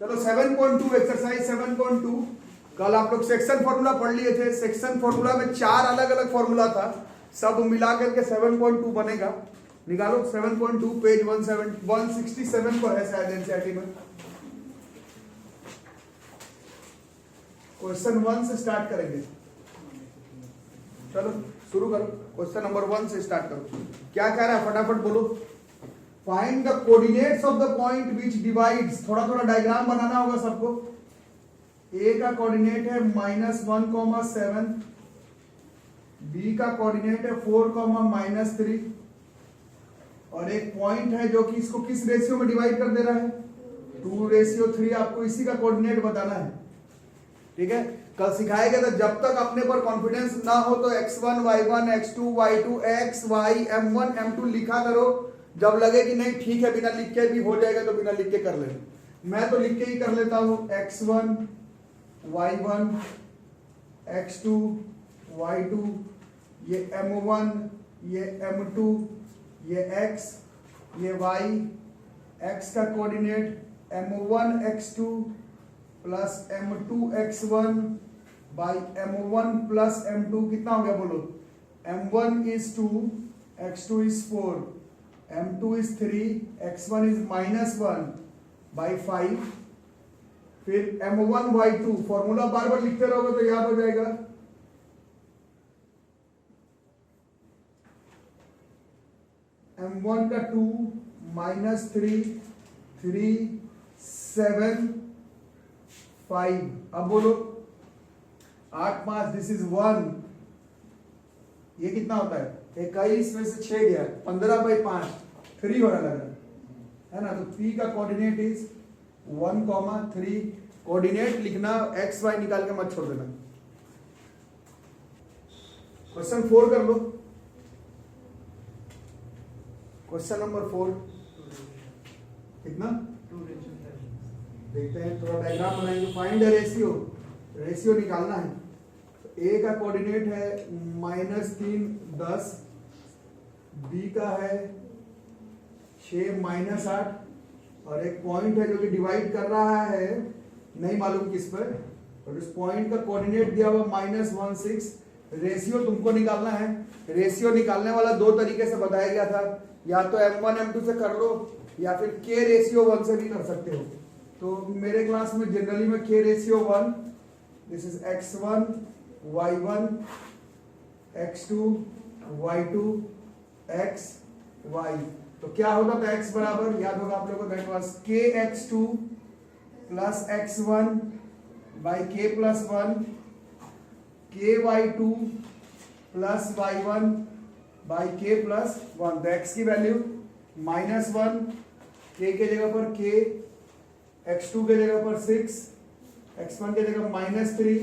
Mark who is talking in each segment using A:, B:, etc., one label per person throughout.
A: चलो 7.2 एक्सरसाइज 7.2। कल आप लोग सेक्शन फॉर्मूला पढ़ लिए थे। सेक्शन फॉर्मूला में 4 अलग अलग फॉर्मूला था, सब मिला करके 7.2 बनेगा। निकालो 7.2, पेज 167 पर है शायद एनसीईआरटी में। क्वेश्चन 1 से स्टार्ट करेंगे। चलो शुरू करो, क्वेश्चन नंबर 1 से स्टार्ट करो। क्या कह रहा है फटाफट बोलो। Find the coordinates of the point which divides. थोड़ा थोड़ा डायग्राम बनाना होगा सबको। ए का कोऑर्डिनेट है -1,7, बी का कोऑर्डिनेट है 4,-3 और एक पॉइंट है जो कि इसको किस रेशियो में डिवाइड कर दे रहा है, 2:3। आपको इसी का कोऑर्डिनेट बताना है, ठीक है। कल सिखाया गया था जब तक अपने पर कॉन्फिडेंस ना हो तो x1 y1 x2 y2 x y m1 m2 लिखा करो। जब लगे कि नहीं ठीक है बिना लिख के भी हो जाएगा तो बिना लिख के कर लेना। मैं तो लिख के ही कर लेता हूं, x1 y1 x2 y2, ये m1 ये m2 ये x ये y। x का coordinate m1 x2 plus m2 x1 by m1 plus m2 कितना हो गया बोलो। m1 is 2, x2 is 4, m2 is 3, x1 is -1 by 5। फिर m1 y2 फॉर्मूला बार बार लिखते रहोगे तो याद हो जाएगा। m1 का 2 -3 3 7 5। अब बोलो 8 5, दिस इज 1। ये कितना होता है 21 में से 6 गया 15/5, 3 होने लगा है ना। तो P का कोऑर्डिनेट इज 1,3। कोऑर्डिनेट लिखना x y निकाल के मत छोड़ देना। क्वेश्चन 4 कर लो। क्वेश्चन नंबर 4 कितना, देखते हैं थोड़ा डायग्राम बनाएंगे। फाइंड द रेशियो, रेशियो निकालना है। तो ए का कोऑर्डिनेट है -3 10, बी का है 6 -8 और एक पॉइंट है जो कि डिवाइड कर रहा है नहीं मालूम किस पर, और इस पॉइंट का कोऑर्डिनेट दिया हुआ -16। रेशियो तुमको निकालना है। रेशियो निकालने वाला 2 तरीके से बताया गया था, या तो m1 m2 से कर लो या फिर k रेशियो 1 से भी कर सकते हो। तो मेरे क्लास में जनरली में k ratio 1, this is x1 y1 x2 y2 x y। तो क्या होगा, तो x बराबर याद होगा आप लोगों को, that was kx2 plus x1 by k plus 1 ky2 plus y1 by k plus 1। तो x की वैल्यू -1, k के जगह पर k, x2 के जगह पर 6, x1 के जगह -3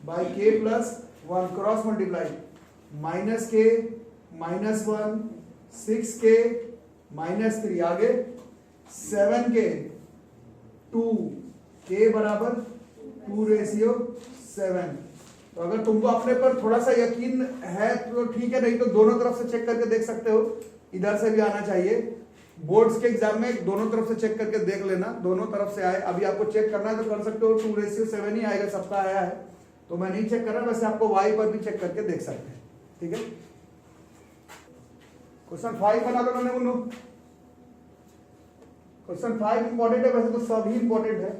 A: by k plus 1। Cross multiply -k -1 6k -3 आगे 7k 2 k बराबर 2:7। तो अगर तुमको अपने पर थोड़ा सा यकीन है तो ठीक है, नहीं तो दोनों तरफ से चेक करके देख सकते हो। इधर से भी आना चाहिए। बोर्ड्स के एग्जाम में दोनों तरफ से चेक करके देख लेना, दोनों तरफ से आए। अभी आपको चेक करना है तो कर सकते हो, 2:7 ही आएगा, सबका आया है तो मैं नहीं चेक कर रहा। वैसे आपको y पर भी चेक करके देख सकते हैं, ठीक है। क्वेश्चन 5 बना दो मैंने बोलो। क्वेश्चन 5 इंपॉर्टेंट है, वैसे तो सभी इंपॉर्टेंट है।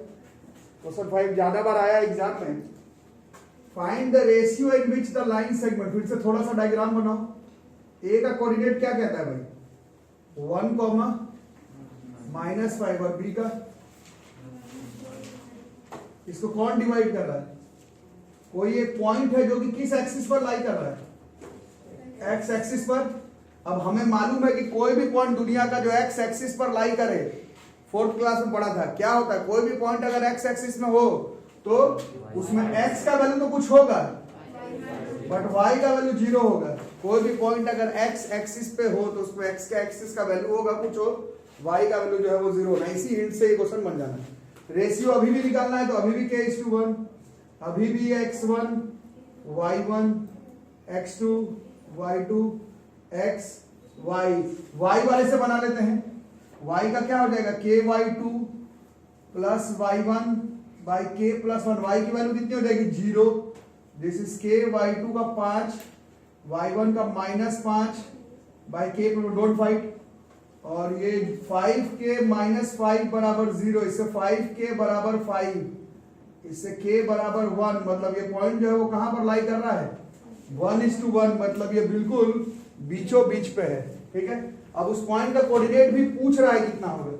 A: क्वेश्चन 5 ज्यादा बार आया एग्जाम में। Find the ratio in which the line segment. फिर से थोड़ा सा डायग्राम बनाओ। ए का कोऑर्डिनेट क्या कहता है भाई, 1, -5 और बी का, इसको कौन डिवाइड कर रहा है, कोई एक पॉइंट है जो कि किस एक्सिस पर लाई कर रहा है, एक्स एक्सिस पर। अब हमें मालूम है कि कोई भी पॉइंट दुनिया का जो एक्स एक्सिस पर लाई करे, 4th क्लास में पढ़ा था, क्या होता है, कोई भी पॉइंट अगर एक्स एक्सिस में हो तो उसमें एक्स का वैल्यू तो कुछ होगा बट वाई का वैल्यू 0 होगा। कोई भी पॉइंट अगर एक्स एक्सिस पे हो तो उसमें एक्स का एक्सिस का वैल्यू होगा कुछ हो, वाई का वैल्यू जो है वो 0 होना। इसी हिंट से ये क्वेश्चन बन जाना है। रेशियो अभी भी निकालना है तो अभी भी k:1, अभी भी x1 y1 x2 y2 x y। y वाले से बना लेते हैं। y का क्या हो जाएगा, ky2 plus y1 by k plus 1, y की वैल्यू कितनी हो जाएगी 0, दिस इज k, y2 का 5, y1 का -5 बाई k, डोंट फाइट, और ये 5k -5 बराबर 0, इससे 5k बराबर 5, इससे k बराबर 1, मतलब ये पॉइंट जो है वो कहां पर लाई कर रहा है 1:1, मतलब ये बिल्कुल बीचों बीच पे है, ठीक है। अब उस पॉइंट का कोऑर्डिनेट भी पूछ रहा है कितना होगा,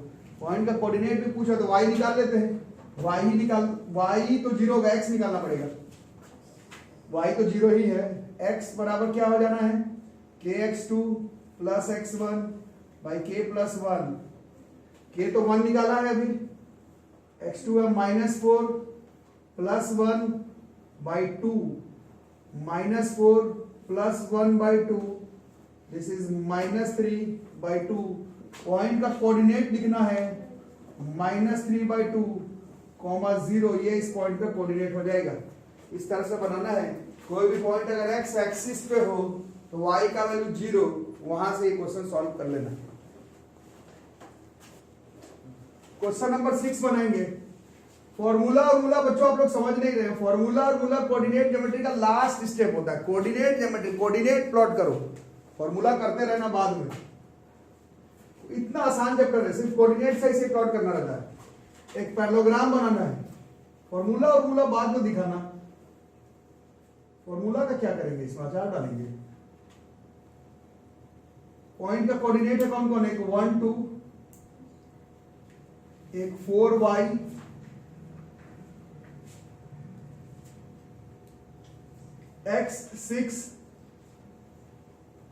A: पॉइंट का कोऑर्डिनेट भी पूछा तो y निकाल लेते हैं, y तो 0 होगा, x निकालना पड़ेगा, y तो 0 ही है, x बराबर क्या हो जाना है kx2 plus x1 by k plus 1, k तो 1 निकाला है अभी, x2 है -4 plus 1 by 2, -4 plus 1 by 2, this is -3 by 2, point का कोऑर्डिनेट लिखना है -3 बाई 2, (0), ये इस पॉइंट का कोऑर्डिनेट हो जाएगा। इस तरह से बनाना है, कोई भी पॉइंट अगर x एक्सिस पे हो तो y का वैल्यू 0, वहां से ये क्वेश्चन सॉल्व कर लेना। क्वेश्चन नंबर 6 बनाएंगे। फॉर्मूला और मूला बच्चों आप लोग समझ नहीं रहे, फॉर्मूला और मूला कोऑर्डिनेट ज्योमेट्री का लास्ट स्टेप होता है। कोऑर्डिनेट ज्योमेट्री, कोऑर्डिनेट प्लॉट करो, फॉर्मूला करते रहना बाद में। इतना आसान चैप्टर है, सिर्फ कोऑर्डिनेट से इसे प्लॉट करना रहता है। एक पैरेललोग्राम बनाना है, फॉर्मूला और मूला बाद में दिखाना। फॉर्मूला का क्या करेंगे, इसमें आचार डालेंगे। पॉइंट का कोऑर्डिनेट है कौन कौन, एक 1 2, एक 4y, x 6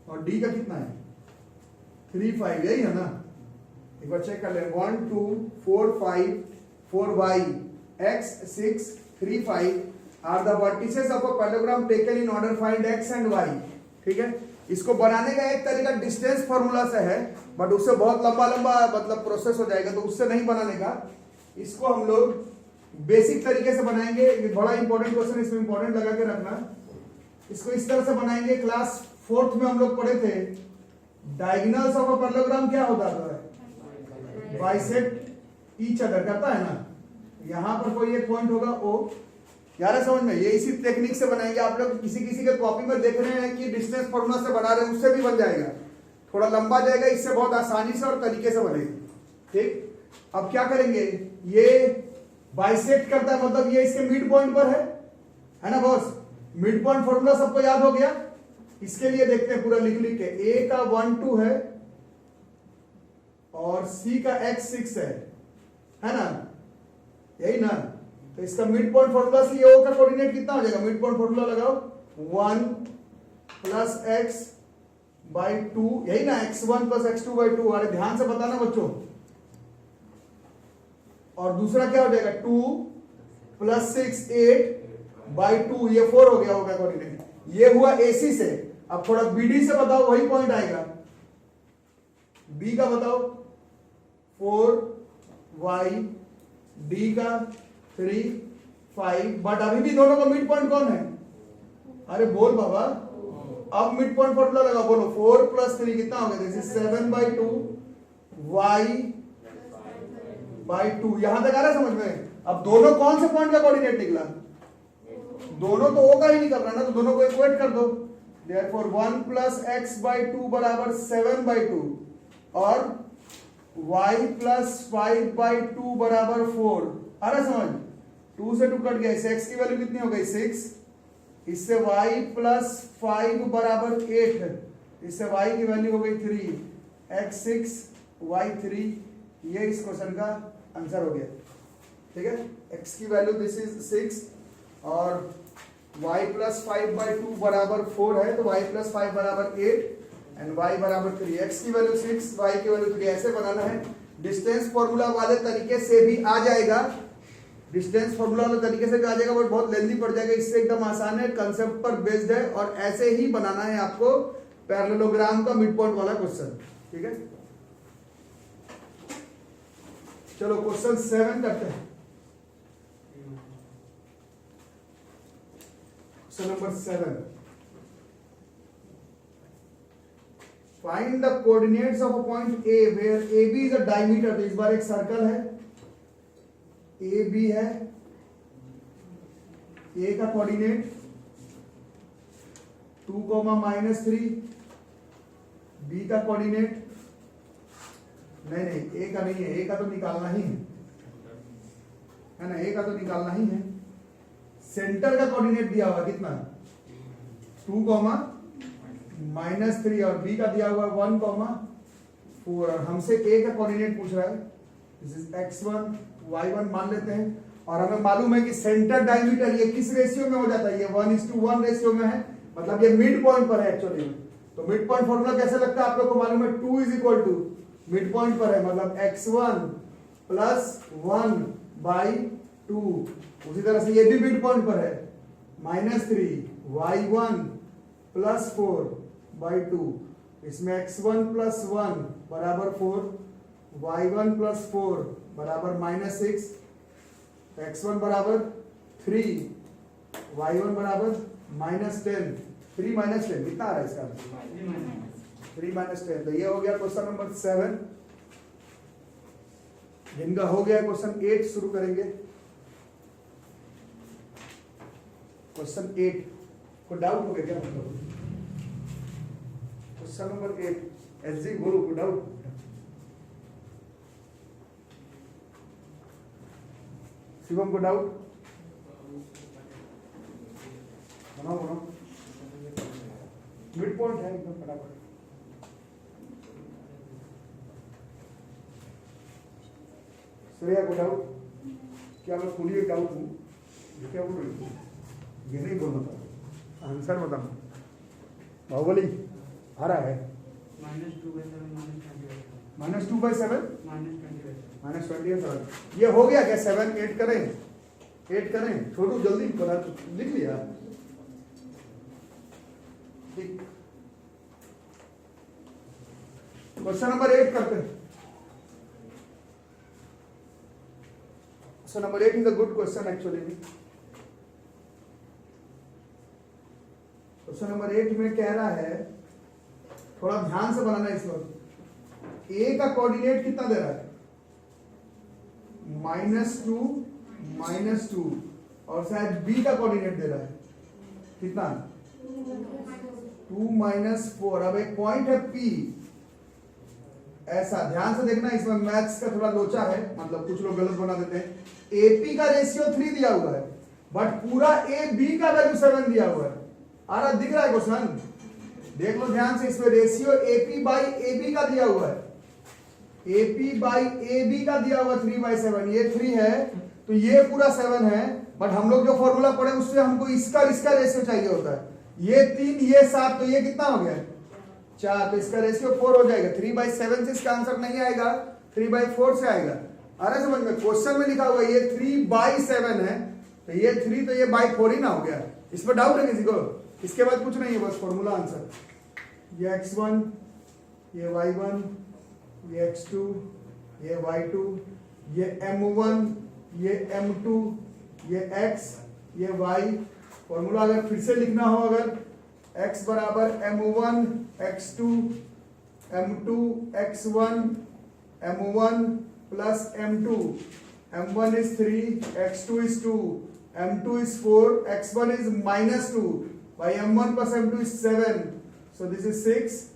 A: और d का कितना है 3 5, यही है ना। एक बार चेक कर ले, 1 2 4 5 4y x 6 3 5 are the vertices of a parallelogram taken in order, find x and y। ठीक है, इसको बनाने का एक तरीका डिस्टेंस फॉर्मूला से है, बट उससे बहुत लंबा मतलब प्रोसेस हो जाएगा, तो उससे नहीं बनाने का। इसको हम लोग बेसिक तरीके से बनाएंगे। ये बड़ा इंपॉर्टेंट क्वेश्चन, इसमें इंपॉर्टेंट लगा के रखना। इसको इस तरह से बनाएंगे, क्लास 4th में हम लोग पढ़े थे डायगोनल्स ऑफ अ पैरेललोग्राम क्या होता है, बाइसेक्ट ईच अदर करता है ना। यहां पर कोई एक पॉइंट होगा O, यार है समझ में, ये इसी टेक्निक से बनाएंगे। आप लोग किसी के कॉपी में देख रहे हैं कि डिस्टेंस फॉर्मूला से बना रहे हैं, उससे भी बन जाएगा, थोड़ा लंबा जाएगा, इससे बहुत आसानी से और तरीके से बनेगा। ठीक, अब क्या करेंगे, ये बाइसेक्ट करता है, मतलब ये इसके मिड पॉइंट पर है ना बॉस। मिड पॉइंट फॉर्मूला सबको याद हो गया। इसके लिए देखते हैं पूरा लिख के, A का 1 2 है और C का x 6 है ना, यही ना। तो इसका मिड पॉइंट फॉर्मूला से O का कोऑर्डिनेट कितना हो जाएगा, मिड पॉइंट फॉर्मूला लगाओ 1 प्लस x बाई 2, यही ना, x1 प्लस x2 बाई 2। अरे ध्यान से बताना बच्चों। और दूसरा क्या हो जाएगा 2 प्लस 6 8 बाई 2, ये 4 हो गया होगा कोऑर्डिनेट। ये हुआ AC से। अब थोड़ा BD से बताओ, वही पॉइंट आएगा। B का बताओ 4y, D का 3 5, बट अभी भी दोनों का मिड पॉइंट कौन है, अरे बोल बाबा। अब मिड पॉइंट फॉर्मूला लगाओ, बोलो 4 प्लस 3 कितना हो गया, जैसे 7 बाई 2 y बाई 2। यहां तक आ रहा है समझ में। अब दोनों कौन से पॉइंट का कोऑर्डिनेट निकला, दोनों तो O का ही निकल रहा है ना, तो दोनों को इक्वेट कर दो। Therefore 1 plus x by 2 बराबर 7 by 2 और y plus 5 by 2 बराबर 4। आ रहा समझ, 2 से 2 कट गया, इससे x की वैल्यू कितनी हो गई 6, इससे y plus 5 बराबर 8, इससे y की वैल्यू हो गई 3, x 6 y 3। ये इस क्वेश्चन का आंसर हो गया। ठीक है, x की वैल्यू दिस इज 6 और y प्लस 5 बाई 2 बराबर 4 है, तो y प्लस 5 बराबर 8 एंड y बराबर 3। x की वैल्यू 6, y की वैल्यू 3। ऐसे बनाना है। डिस्टेंस फॉर्मूला वाले तरीके से भी आ जाएगा, डिस्टेंस फॉर्मूला वाले तरीके से भी आ जाएगा, बट बहुत लेंथी पड़ जाएगा। इससे एकदम आसान है, कंसेप्ट पर बेस्ड है, और ऐसे ही बनाना है आपको पैरेललोग्राम का मिड पॉइंट वाला क्वेश्चन। ठीक है, चलो क्वेश्चन 7 करते हैं। Number 7. Find the coordinates of a point A where AB is a diameter। तो इस बार एक सर्कल है, ए बी है, ए का कोऑर्डिनेट 2, -3, बी का कोऑर्डिनेट नहीं, ए का नहीं है, ए का तो निकालना ही है ना, ए का तो निकालना ही है। सेंटर का कोऑर्डिनेट दिया हुआ कितना 2, -3 और बी का दिया हुआ 1, 4 और हमसे ए का कोऑर्डिनेट पूछ रहा है, दिस इज x1 y1 मान लेते हैं। और हमें मालूम है कि सेंटर डायमीटर ये किस रेशियो में हो जाता है, ये 1:1 रेशियो में है, मतलब ये मिड पॉइंट पर है एक्चुअली। तो मिड पॉइंट फॉर्मूला कैसे लगता है आप लोग को मालूम है, 2 = मिड पॉइंट पर है, मतलब x1 + 1/2। उसी तरह से ये भी मिड पॉइंट पर है, -3 y1 + 4/2। इसमें x1 + 1 = 4, y1 + 4 = -6, x1 = 3, y1 = -10। 3 - 10 कितना आ रहा है इसका 3 - 10। तो ये हो गया क्वेश्चन नंबर 7। जिनका हो गया क्वेश्चन 8 शुरू करेंगे। क्वेश्चन 8 को डाउट हो गया क्या, मतलब क्वेश्चन नंबर 8 एसजी गुरु को डाउट, शिवम को डाउट, बनाओ मिड पॉइंट है एकदम फटाफट। श्रेया को डाउट, क्या मैं खुली एक डाउट हूँ, क्या बोल रही हूँ, ये नहीं बोलना था, आंसर बताओ। बाहुबली आ रहा है -2/7 -20। ये हो गया क्या 7 8 करें, 8 करें, छोटू जल्दी बता, लिख लिया ठीक। क्वेश्चन नंबर 8 करते हैं। Question number 8 is a good question actually. Question number 8 में कह रहा है, थोड़ा ध्यान से बनाना इस वक्त। ए का कोऑर्डिनेट कितना दे रहा है, -2 और शायद बी का कोऑर्डिनेट दे रहा है कितना 2 - 4। अब एक पॉइंट है P, ऐसा ध्यान से देखना, इसमें मैथ्स का थोड़ा लोचा है, मतलब कुछ लोग गलत बना देते हैं। AP का रेशियो 3 दिया हुआ है, बट पूरा AB का वैल्यू 7 दिया हुआ है। आ रहा दिख रहा है क्वेश्चन, देख लो ध्यान से, इसमें रेशियो AP/AB का दिया हुआ है, AP/AB का दिया हुआ 3/7, ये 3 है तो ये पूरा 7 है, बट हम लोग जो फॉर्मूला पढ़े उससे हमको इसका रेशियो चाहिए होता है, ये 3 ये 7, तो ये कितना हो गया 4, तो इसका रेशियो 4 हो जाएगा। 3/7 से इसका आंसर नहीं आएगा, 3/4 से आएगा। अरे समझ में, क्वेश्चन में लिखा हुआ ये 3/7 है, तो ये 3 तो ये by4 ही ना हो गया। इस पर डाउट है किसी को? इसके बाद कुछ नहीं है, बस फॉर्मूला आंसर। ये x1, ये y1, ये x2, ये y2, ये m1, ये m2, ये x, ये y। फॉर्मूला अगर फिर से लिखना हो, अगर x बराबर m1 x2 m2 x1 m1 plus m2, m1 is 3 x2 is 2 m2 is 4 x1 is -2 by m1 plus m2 is 7, so this is 6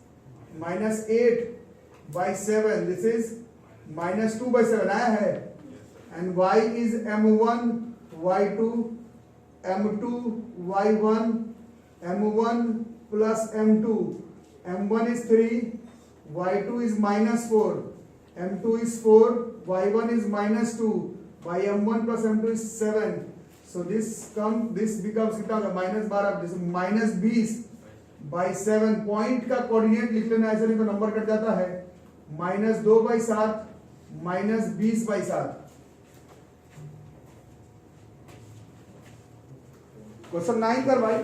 A: minus 8 by 7, this is -2/7 आया है, and y is m1 y2 m2 y1 m1 plus m2, m1 is 3 y2 is -4 m2 is 4 y1 is -2 by m1 plus m2 is 7, so this becomes कितना होगा -12, this is -20 by 7। Point का coordinate लिख लेना, ऐसे नहीं तो number cut जाता है, -2/7 -20/7। क्वेश्चन 9 कर भाई।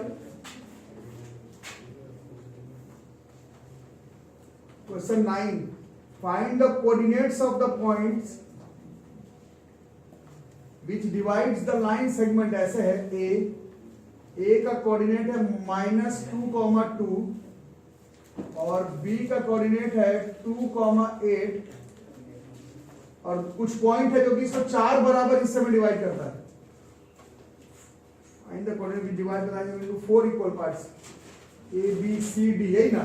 A: Question 9, find the coordinates of the points which divides the line segment. ऐसे है ए का कोऑर्डिनेट है -2, और बी का कोऑर्डिनेट है 2, 8, और कुछ पॉइंट है जो कि इसको 4 बराबर हिस्से में डिवाइड करता है। Find the coordinate which divide the line into 4 equal parts A B C D, यही ना?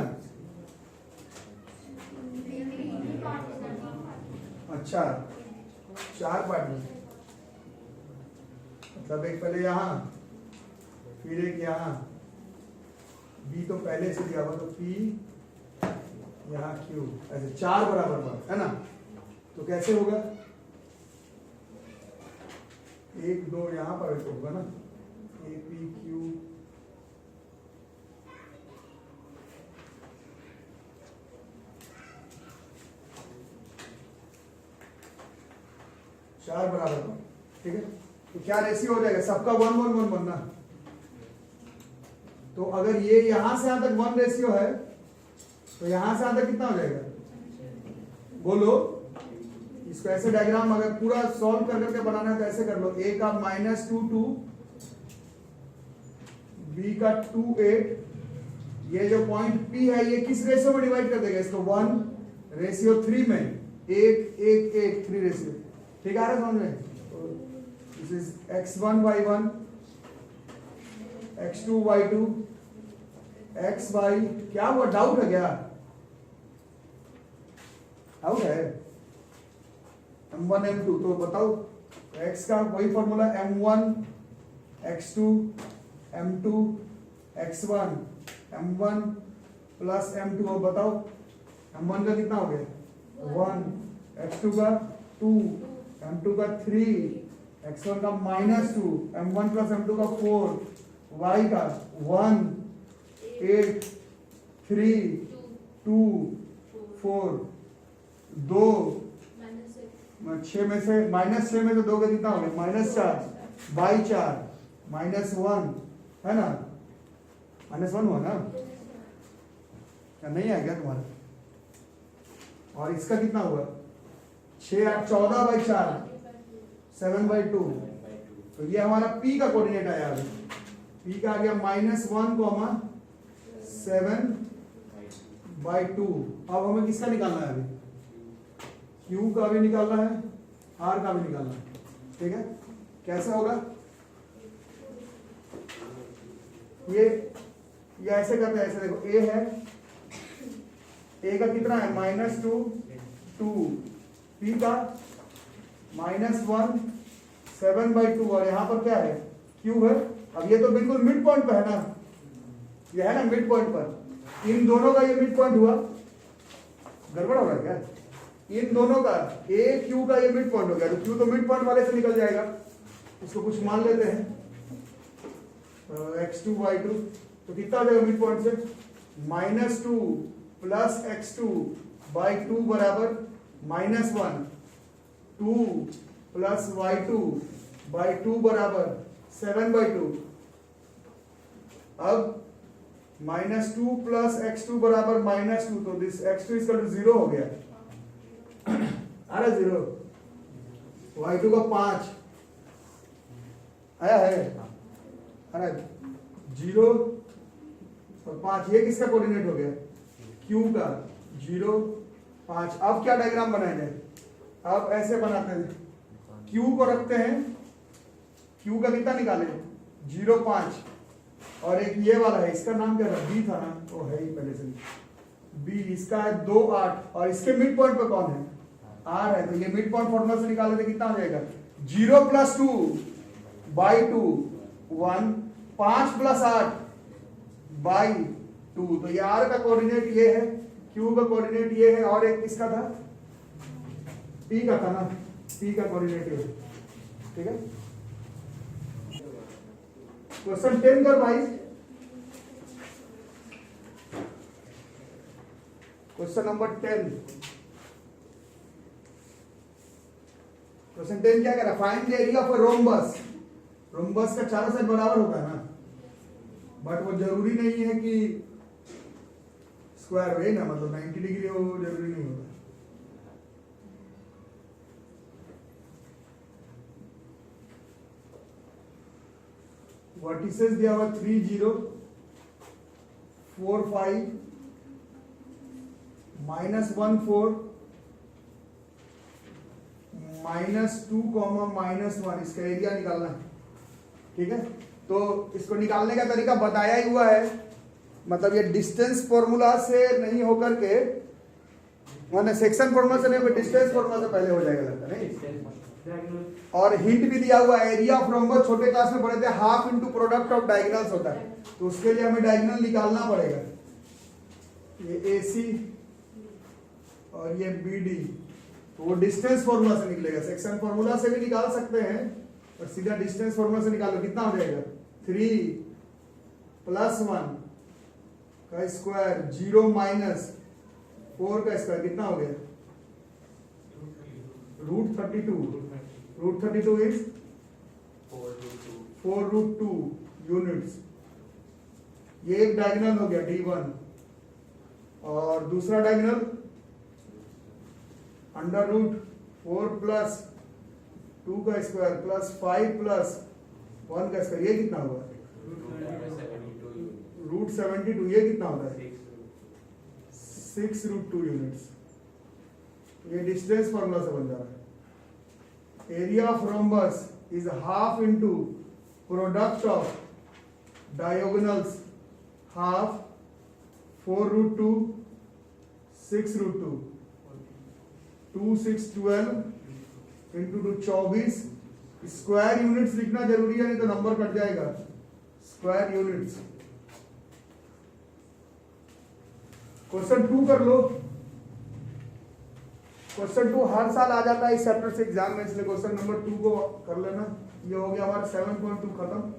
A: अच्छा, 4 पार्ट में, मतलब एक पहले यहां, फिर एक यहां, बी तो पहले से दिया हुआ, तो पी यहाँ क्यू, ऐसे 4 बराबर पार्ट है ना? तो कैसे होगा? 1 2 यहां पर तो होगा ना, ए पी क्यू, चार बराबर पार्ट, ठीक है? तो क्या रेशियो हो जाएगा? सबका 1 1 1 1 ना? तो अगर ये यहां से यहां तक 1 रेशियो है, तो यहां से यहां तक कितना हो जाएगा? बोलो। इसको ऐसे डायग्राम अगर पूरा सॉल्व कर करके बनाना है तो ऐसे कर लो, ए का -2 2, बी का 2 8, ये जो पॉइंट पी है ये किस रेशियो में डिवाइड कर देगा इसको? 1:3 में, 1 1 1 3 रेशियो, ठीक आ रहा है समझ में? This is x1 y1, x2 y2, xy, क्या हुआ? डाउट है क्या? डाउट है? m1 m2 तो बताओ, x का वही formula m1 x2 m2 x1 m1 plus m2, और बताओ m1 का कितना हो गया? 1, x2 का 2, m2 का 3, x1 का -2, m1 प्लस m2 का 4, y का 1 8 3 2 4 2, 6 में से -6 में से 2 का कितना हो गया? -4 बाई 4 -1 है ना? -1 हुआ ना? क्या नहीं आ गया तुम्हारा? और इसका कितना हुआ? 6 8 14 बाई 4 7/2, तो ये हमारा P का कोऑर्डिनेट आया। अभी P का आ गया -1, 7/2। अब हमें किसका निकालना है? अभी Q का भी निकालना है, R का भी निकालना है, ठीक है? कैसे होगा? ये ऐसे करते हैं, ऐसे देखो, A है, A का कितना है? -2 2, P का -1 7/2, और यहाँ पर क्या है? Q है। अब ये तो बिल्कुल मिड पॉइंट पे है ना, ये है ना मिड पॉइंट पर। इन दोनों का ये मिड पॉइंट हुआ, गड़बड़ हो रहा है क्या? इन दोनों का A Q का ये मिड पॉइंट हो गया, तो Q तो मिड पॉइंट वाले से निकल जाएगा, इसको कुछ मान लेते हैं, x2 y2, तो कितना हो जाएगा मिड पॉइंट से? -2 प्लस x2/2 बराबर -1, 2 प्लस y2/2 बराबर 7/2। अब -2 प्लस x2 बराबर -2, तो दिस x2 इक्वल टू 0 हो गया। अरे 0, y2 का 5 आया है, अरे 0 और 5, ये किसका कोऑर्डिनेट हो गया? Q का 0 5। अब क्या डायग्राम बनाया जाए? अब ऐसे बनाते हैं, Q को रखते हैं, Q का कितना निकाले? 0 5, और एक ये वाला है, इसका नाम क्या था? B था ना, वो है ही पहले से B, इसका है 2 8, और इसके मिड पॉइंट पे कौन है? R है, तो ये मिड पॉइंट फॉर्मूला से निकाले तो कितना हो जाएगा? 0 + 2/2 1, 5 + 8/2, तो ये R का कोऑर्डिनेट ये है, Q का कोऑर्डिनेट ये है, और एक किसका था? P का था ना, P का कोऑर्डिनेट ये, ठीक है? क्वेश्चन 10 कर भाई, क्वेश्चन नंबर 10। क्वेश्चन 10 क्या कह रहा है? Find the area of a rhombus. Rhombus का चारों साइड बराबर होता है ना, बट वो जरूरी नहीं है कि स्क्वायर वे ना, मतलब 90 डिग्री हो, जरूरी नहीं होता। वर्टिसेस दिया हुआ 3 0 4 5 -1 4 -2, -1 इसका एरिया निकालना है, ठीक है। तो इसको निकालने का तरीका बताया ही हुआ है, मतलब ये डिस्टेंस फॉर्मूला से नहीं होकर के, माने सेक्शन फॉर्मूला से नहीं होकर डिस्टेंस फॉर्मूला से पहले हो जाएगा लगता नहीं। और हिंट भी दिया हुआ है, एरिया ऑफ रोम्बस छोटे क्लास में पढ़े थे, half into product of diagonals होता है, तो उसके लिए हमें डायगोनल निकालना पड़ेगा। ये AC और ये BD, तो वो डिस्टेंस फॉर्मूला से निकलेगा, सेक्शन फॉर्मूला से भी निकाल सकते हैं और सीधा डिस्टेंस फॉर्मूला से निकालो। कितना हो जाएगा 3 + 1 का स्क्वायर 0 - 4 का स्क्वायर कितना हो गया √32। √32 इज 4√2 यूनिट्स। ये एक डायगोनल हो गया D1 और दूसरा डायगोनल √4 + 2 का स्क्वायर + 5 + 1 का स्क्वायर, ये कितना होगा √72। ये कितना होता है 6√2 यूनिट्स। ये डिस्टेंस फॉर्मूला से बन जा रहा है। Area of rhombus is half into product of diagonals, half 4√2 6√2 2 6 12 into 2 24। Square units लिखना जरूरी है, नहीं तो नंबर कट जाएगा। Square units. क्वेश्चन 2 कर लो। क्वेश्चन 2 हर साल आ जाता है इस चैप्टर से एग्जाम में, इसलिए क्वेश्चन नंबर 2 को कर लेना। ये हो गया हमारा 7.2 खत्म।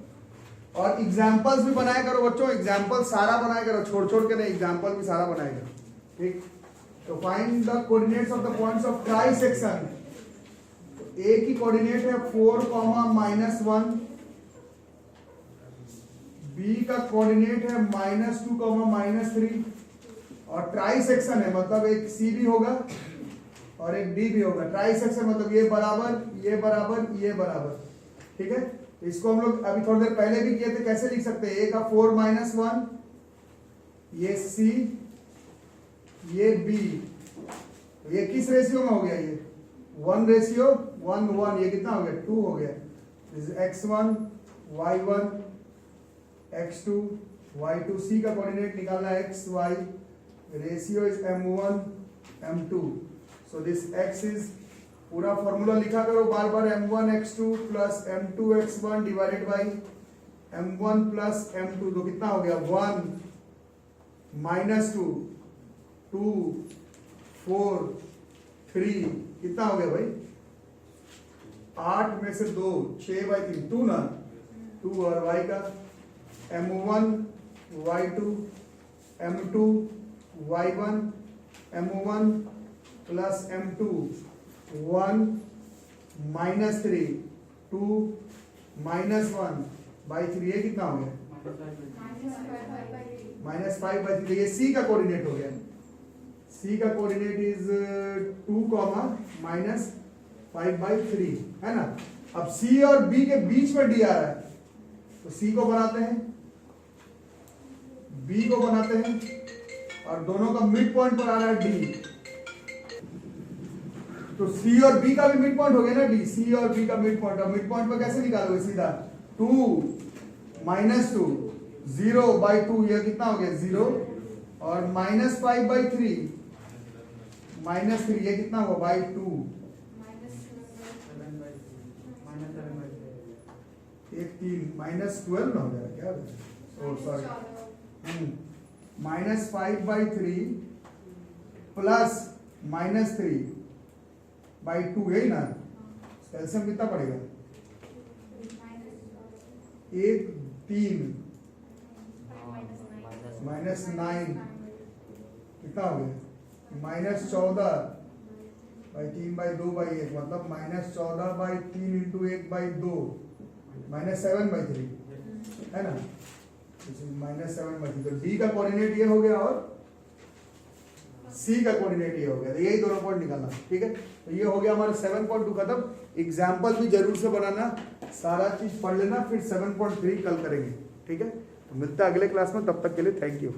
A: और एग्जाम्पल्स भी बनाया करो बच्चों, एग्जाम्पल सारा बनाया करो, छोड़ छोड़ के नहीं, एग्जाम्पल भी सारा बनाया करो, ठीक। तो find the coordinates of the points of trisection. A की कोऑर्डिनेट है 4, -1, बी का कोऑर्डिनेट है -2, -3, और ट्राई सेक्शन है मतलब एक सी भी होगा और एक डी भी होगा। ट्राई सेक्शन मतलब ये बराबर, ये बराबर, ये बराबर, ठीक है। इसको हम लोग अभी थोड़ी देर पहले भी किए थे, कैसे लिख सकते हैं, ए का 4 - 1, ये सी, ये बी, ये किस रेशियो में हो गया, ये 1:1, ये कितना हो गया 2 हो गया। x1 y1 x2 y2। सी का कोऑर्डिनेट निकालना है x y, ratio is m1 m2। So this x is, पूरा फॉर्मूला लिखा करो बार बार, m1 x2 + m2 x1 divided by m1 + m2। तो कितना हो गया 1 -2 2 4 3, कितना हो गया भाई 8 में से 2 6/3, 2 ना 2। और y का m1 y2 m2 y1 m1 + m2 1 -3 2 -1/3, ये कितना हो गया -5/3। ये सी का कोऑर्डिनेट हो गया। सी का कोऑर्डिनेट इज 2, -5/3 है ना। अब सी और बी के बीच में डी आ रहा है, तो सी को बनाते हैं, बी को बनाते हैं, और दोनों का मिड पॉइंट पर आ रहा है डी। तो सी और बी का भी मिड पॉइंट हो गया ना डी। सी और बी का मिड पॉइंट, और मिड पॉइंट पर कैसे निकालोगे, सीधा 2 -2 0/2, ये कितना हो गया 0, और -5/3 -3, ये कितना हुआ /2, एक 3 -12 ना हो जाएगा क्या, सॉरी -5/3 प्लस -3/2, यही ना। कैल्शियम कितना पड़ेगा 1 3 -9, कितना हो गया -14/3/2/1, मतलब -14/3 × 1/2 -7/3 है ना, -7/3। तो डी का कोऑर्डिनेट ये हो गया और सी का कोऑर्डिनेट ये हो गया, तो यही दोनों पॉइंट निकालना, ठीक है। तो ये हो गया हमारा 7.2 खत्म। एग्जाम्पल भी जरूर से बनाना, सारा चीज पढ़ लेना, फिर 7.3 कल करेंगे, ठीक है। तो मिलता है अगले क्लास में, तब तक के लिए थैंक यू।